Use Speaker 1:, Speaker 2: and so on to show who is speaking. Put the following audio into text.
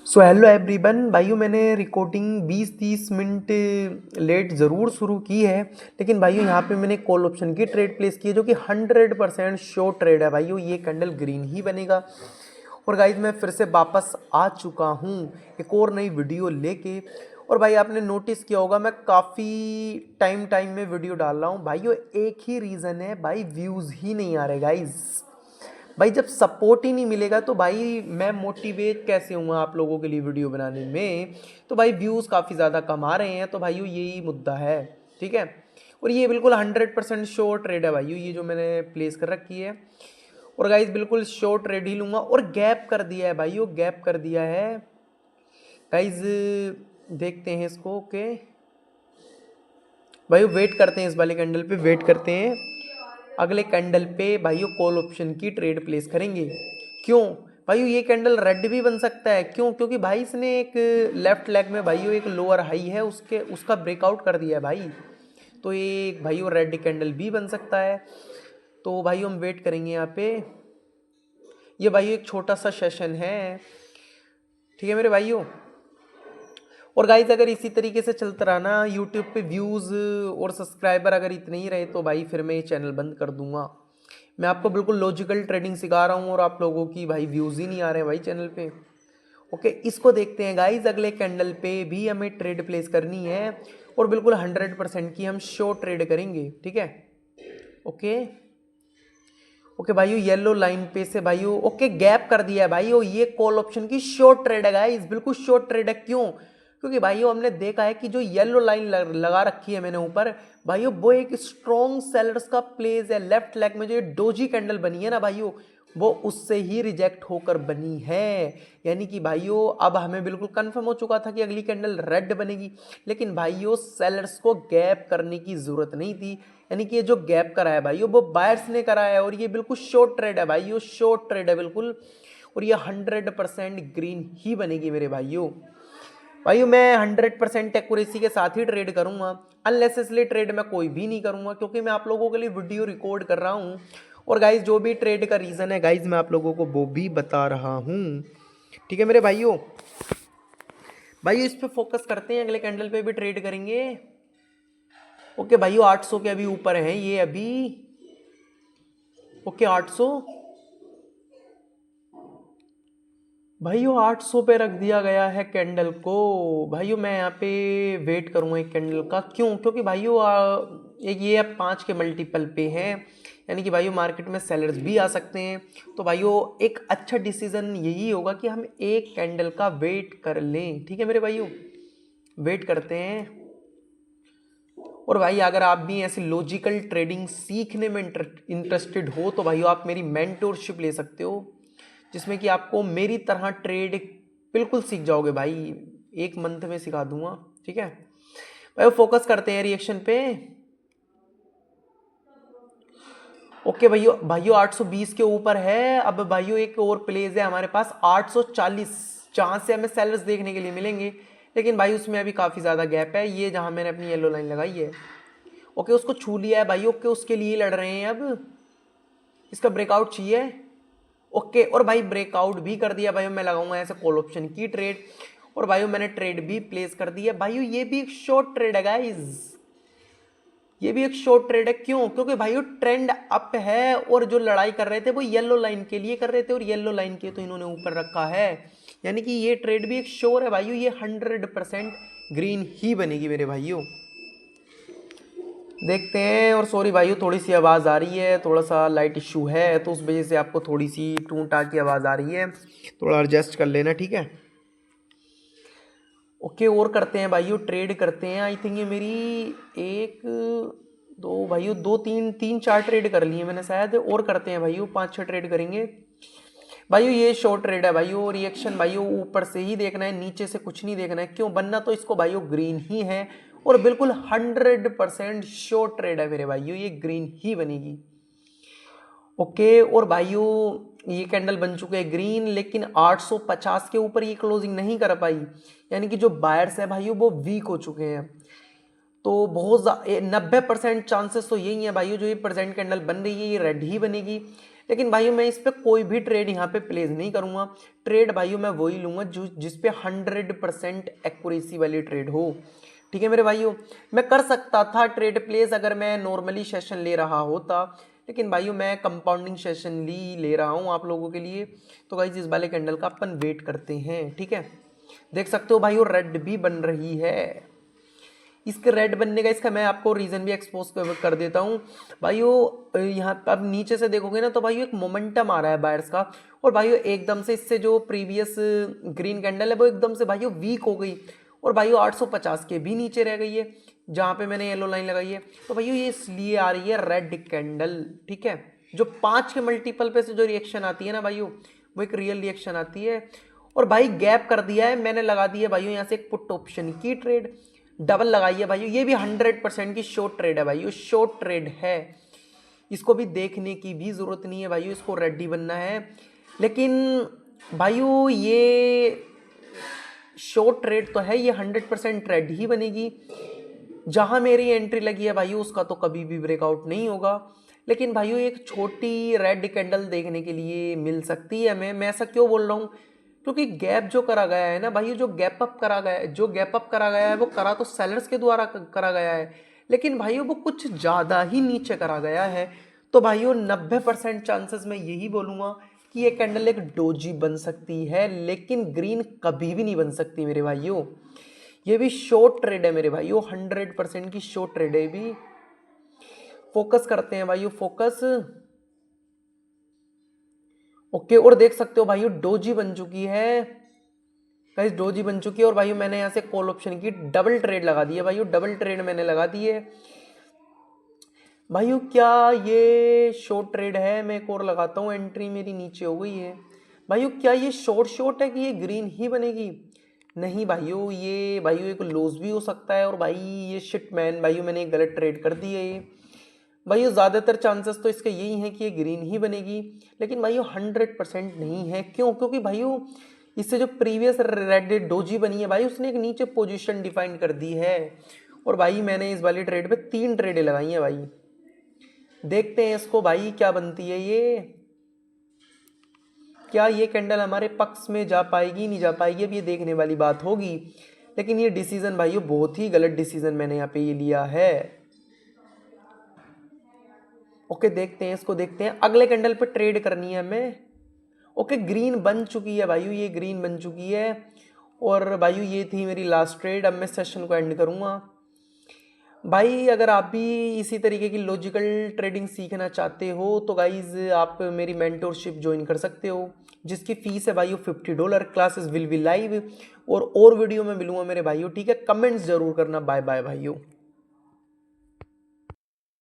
Speaker 1: So hello everyone भाइयों, मैंने recording 20-30 minute late ज़रूर शुरू की है, लेकिन भाइयों यहाँ पे मैंने कॉल ऑप्शन की ट्रेड प्लेस की है जो कि 100% श्योर ट्रेड है। भाइयों ये कैंडल ग्रीन ही बनेगा। और गाइज मैं फिर से वापस आ चुका हूँ एक और नई वीडियो लेके। और भाई आपने नोटिस किया होगा मैं काफ़ी टाइम में वीडियो डाल रहा हूँ। भाइयों एक ही रीज़न है, भाई व्यूज़ ही नहीं आ रहे गाइज। भाई जब सपोर्ट ही नहीं मिलेगा तो भाई मैं मोटिवेट कैसे हूँ आप लोगों के लिए वीडियो बनाने में। तो भाई व्यूज़ काफ़ी ज़्यादा कम आ रहे हैं, तो भाइयों यही मुद्दा है, ठीक है। और ये बिल्कुल 100% श्योर ट्रेड है भाइयों, ये जो मैंने प्लेस कर रखी है। और गाइज बिल्कुल श्योर ट्रेड ही लूँगा। और गैप कर दिया है भाइयों, गैप कर दिया है गाइज। देखते हैं इसको। ओके भाइयों वेट करते हैं, इस वाले कैंडल पे वेट करते हैं। अगले कैंडल पे भाइयों कॉल ऑप्शन की ट्रेड प्लेस करेंगे। क्यों भाइयों ये कैंडल रेड भी बन सकता है, क्यों? क्योंकि भाई इसने एक लेफ्ट लेग में भाइयों एक लोअर हाई है उसका ब्रेकआउट कर दिया है भाई। तो ये एक भाइयों रेड कैंडल भी बन सकता है। तो भाइयों हम वेट करेंगे यहाँ पे। ये भाइयों एक छोटा सा सेशन है, ठीक है मेरे भाइयों। और गाइज अगर इसी तरीके से चलता रहा ना, यूट्यूब पे व्यूज़ और सब्सक्राइबर अगर इतने ही रहे तो भाई फिर मैं ये चैनल बंद कर दूंगा। मैं आपको बिल्कुल लॉजिकल ट्रेडिंग सिखा रहा हूँ और आप लोगों की भाई व्यूज़ ही नहीं आ रहे भाई चैनल पे। ओके इसको देखते हैं गाइज। अगले कैंडल पे भी हमें ट्रेड प्लेस करनी है और बिल्कुल 100% की हम शो ट्रेड करेंगे, ठीक है। ओके ओके भाइयों येलो लाइन पे से भाइयों ओके गैप कर दिया है भाइयों। ये कॉल ऑप्शन की शॉर्ट ट्रेड है गाइस, बिल्कुल शॉर्ट ट्रेड है। क्यों? क्योंकि भाइयों हमने देखा है कि जो येलो लाइन लगा रखी है मैंने ऊपर भाइयों, वो एक स्ट्रॉन्ग सेलर्स का प्लेस है। लेफ्ट लेग में जो ये डोजी कैंडल बनी है ना भाइयों, वो उससे ही रिजेक्ट होकर बनी है। यानी कि भाइयों अब हमें बिल्कुल कंफर्म हो चुका था कि अगली कैंडल रेड बनेगी, लेकिन भाइयों सेलर्स को गैप करने की जरूरत नहीं थी। यानी कि ये जो गैप करा है भाइयों वो बायर्स ने करा है और ये बिल्कुल शॉर्ट ट्रेड है भाइयों, शॉर्ट ट्रेड है बिल्कुल। और ये 100% ग्रीन ही बनेगी मेरे भाइयों। भाइयों मैं 100% एक्यूरेसी के साथ ही ट्रेड करूंगा, अननेसेसरी ट्रेड मैं कोई भी नहीं करूंगा, क्योंकि मैं आप लोगों के लिए वीडियो रिकॉर्ड कर रहा हूं। और गाइज जो भी ट्रेड का रीज़न है गाइज मैं आप लोगों को वो भी बता रहा हूं, ठीक है मेरे भाइयों। भाइयों इस पे फोकस करते हैं, अगले कैंडल पे भी ट्रेड करेंगे। ओके भाइयों 800 के अभी ऊपर है ये अभी। ओके 800 भाइयों 800 पे रख दिया गया है कैंडल को। भाइयों मैं यहाँ पे वेट करूँगा एक कैंडल का। क्यों? क्योंकि भाइयों एक ये अब 5 के मल्टीपल पे है, यानी कि भाइयों मार्केट में सेलर्स भी आ सकते हैं। तो भाइयों एक अच्छा डिसीजन यही होगा कि हम एक कैंडल का वेट कर लें, ठीक है मेरे भाइयों। वेट करते हैं। और भाई अगर आप भी ऐसी लॉजिकल ट्रेडिंग सीखने में इंटरेस्टेड हो तो भाइयों आप मेरी मेंटोरशिप ले सकते हो, जिसमें कि आपको मेरी तरह ट्रेड बिल्कुल सीख जाओगे भाई। 1 मंथ में सिखा दूंगा, ठीक है भाई। फोकस करते हैं रिएक्शन पे। ओके भाइयों भाइयों 820 के ऊपर है। अब भाइयों एक और प्लेस है हमारे पास 840, जहां से हमें सेलर्स देखने के लिए मिलेंगे, लेकिन भाई उसमें अभी काफी ज्यादा गैप है। ये जहां मैंने अपनी येलो लाइन लगाई है, ओके उसको छू लिया है भाई। ओके उसके लिए लड़ रहे हैं अब, इसका ब्रेकआउट चाहिए। ओके और भाई ब्रेकआउट भी कर दिया भाई। मैं लगाऊंगा ऐसे कॉल ऑप्शन की ट्रेड, और भाई मैंने ट्रेड भी प्लेस कर दी है भाई। ये भी एक शॉर्ट ट्रेड है गाइज, ये भी एक शॉर्ट ट्रेड है। क्यों? क्योंकि भाई ट्रेंड अप है और जो लड़ाई कर रहे थे वो येलो लाइन के लिए कर रहे थे, और येलो लाइन के तो इन्होंने ऊपर रखा है। यानी कि ये ट्रेड भी एक श्योर है भाइयों, ये 100% ग्रीन ही बनेगी मेरे भाइयों। देखते हैं। और सॉरी भाइयों थोड़ी सी आवाज़ आ रही है, थोड़ा सा लाइट इशू है तो उस वजह से आपको थोड़ी सी टूं टां की आवाज़ आ रही है, थोड़ा एडजस्ट कर लेना, ठीक है। ओके और करते हैं भाइयों, ट्रेड करते हैं। आई थिंक ये मेरी 1 2 भाइयों 2 3 3 4 ट्रेड कर लिए मैंने शायद। और करते हैं भाइयों 5-6 ट्रेड करेंगे भाइयों। ये शॉर्ट ट्रेड है भाइयों। रिएक्शन भाइयों ऊपर से ही देखना है, नीचे से कुछ नहीं देखना है। क्यों? बनना तो इसको भाइयों ग्रीन ही है, और बिल्कुल 100% शॉर्ट ट्रेड है मेरे भाइयों, ये ग्रीन ही बनेगी। ओके और भाइयों ये कैंडल बन चुके हैं ग्रीन, लेकिन 850 के ऊपर ये क्लोजिंग नहीं कर पाई। यानी कि जो बायर्स है भाइयों वो वीक हो चुके हैं। तो बहुत 90% चांसेस तो यही है भाइयों, जो ये प्रेजेंट कैंडल बन रही है ये रेड ही बनेगी। लेकिन भाइयों मैं इस पे कोई भी ट्रेड यहाँ पे प्लेस नहीं करूँगा। ट्रेड भाइयों मैं वही लूँगा जिस पे 100% एक्यूरेसी वाली ट्रेड हो। ठीक है मेरे भाइयों, मैं कर सकता था ट्रेड प्लेस अगर मैं नॉर्मली सेशन ले रहा होता, लेकिन भाइयों मैं कंपाउंडिंग सेशन ले रहा हूँ आप लोगों के लिए। तो गाइस इस वाले कैंडल का अपन वेट करते हैं। ठीक है, देख सकते हो भाइयों रेड भी बन रही है। इसके रेड बनने का इसका मैं आपको रीजन भी एक्सपोज कर देता हूँ भाइयों। यहाँ पर अब नीचे से देखोगे ना तो भाइयों एक मोमेंटम आ रहा है बायर्स का, और भाइयों एकदम से इससे जो प्रीवियस ग्रीन कैंडल है वो एकदम से भाइयों वीक हो गई, और भाइयों 850 के भी नीचे रह गई है जहाँ पे मैंने येलो लाइन लगाई है। तो भाइयों ये इसलिए आ रही है रेड कैंडल। ठीक है, जो 5 के मल्टीपल पे से जो रिएक्शन आती है ना भाइयों, वो एक रियल रिएक्शन आती है। और भाई गैप कर दिया है मैंने, लगा दी है भाइयों यहाँ से एक पुट ऑप्शन की ट्रेड, डबल लगाई है भाइयों। ये भी 100% की शॉर्ट ट्रेड है भाइयों, शॉर्ट ट्रेड है, इसको भी देखने की भी जरूरत नहीं है भाइयों, इसको रेडी बनना है। लेकिन भाइयों ये शॉर्ट ट्रेड तो है, ये 100% ट्रेड ही बनेगी। जहां मेरी एंट्री लगी है भाइयों उसका तो कभी भी ब्रेकआउट नहीं होगा। लेकिन भाइयों एक छोटी रेड कैंडल देखने के लिए मिल सकती है हमें। मैं ऐसा क्यों बोल रहा हूँ, क्योंकि गैप जो करा गया है ना भाइयों, जो गैप अप करा गया है वो करा तो सेलर्स के द्वारा करा गया है, लेकिन भाइयों वो कुछ ज़्यादा ही नीचे करा गया है। तो भाइयों 90% चांसेस मैं यही बोलूँगा कि ये कैंडल एक डोजी बन सकती है, लेकिन ग्रीन कभी भी नहीं बन सकती मेरे भाइयों। ये भी शॉर्ट ट्रेड है मेरे भाइयों, 100% की शॉर्ट ट्रेड है भी। फोकस करते हैं भाइयों, फोकस। ओके, और देख सकते हो भाइयों डोजी बन चुकी है गाइस, डोजी बन चुकी है। और भाइयों मैंने यहाँ से कॉल ऑप्शन की डबल ट्रेड लगा दी है भाइयों, डबल ट्रेड मैंने लगा दी है भाइयों। क्या ये शॉर्ट ट्रेड है? मैं एक और लगाता हूँ, एंट्री मेरी नीचे हो गई है भाइयों। क्या ये शॉर्ट है कि ये ग्रीन ही बनेगी? नहीं भाइयों, ये भाइयों एक लॉस भी हो सकता है। और भाई ये शिट मैन भाइयों मैंने एक गलत ट्रेड कर दी है ये भाइयों। ज़्यादातर चांसेस तो इसके यही हैं कि ये ग्रीन ही बनेगी, लेकिन भाइयों 100% नहीं है। क्यों? क्योंकि भाइयों इससे जो प्रीवियस रेड डोजी बनी है भाई, उसने एक नीचे पोजीशन डिफाइन कर दी है। और भाई मैंने इस वाली ट्रेड पे 3 ट्रेडें लगाई हैं भाई। देखते हैं इसको भाई क्या बनती है ये, क्या ये कैंडल हमारे पक्ष में जा पाएगी नहीं जा पाएगी, अब ये देखने वाली बात होगी। लेकिन ये डिसीजन भाइयों बहुत ही गलत डिसीजन मैंने यहाँ पे ये लिया है। ओके, देखते हैं इसको, देखते हैं अगले कैंडल पे ट्रेड करनी है हमें। ओके, ग्रीन बन चुकी है भाइयों, ये ग्रीन बन चुकी है। और भाइयों ये थी मेरी लास्ट ट्रेड। अब मैं सेशन को एंड करूँगा भाई। अगर आप भी इसी तरीके की लॉजिकल ट्रेडिंग सीखना चाहते हो तो गाइज आप मेरी मेंटोरशिप ज्वाइन कर सकते हो, जिसकी फीस है भाइयों $50। क्लासेस विल बी लाइव, और वीडियो में मिलूंगा मेरे भाइयों। ठीक है, कमेंट्स जरूर करना। बाय बाय भाइयों।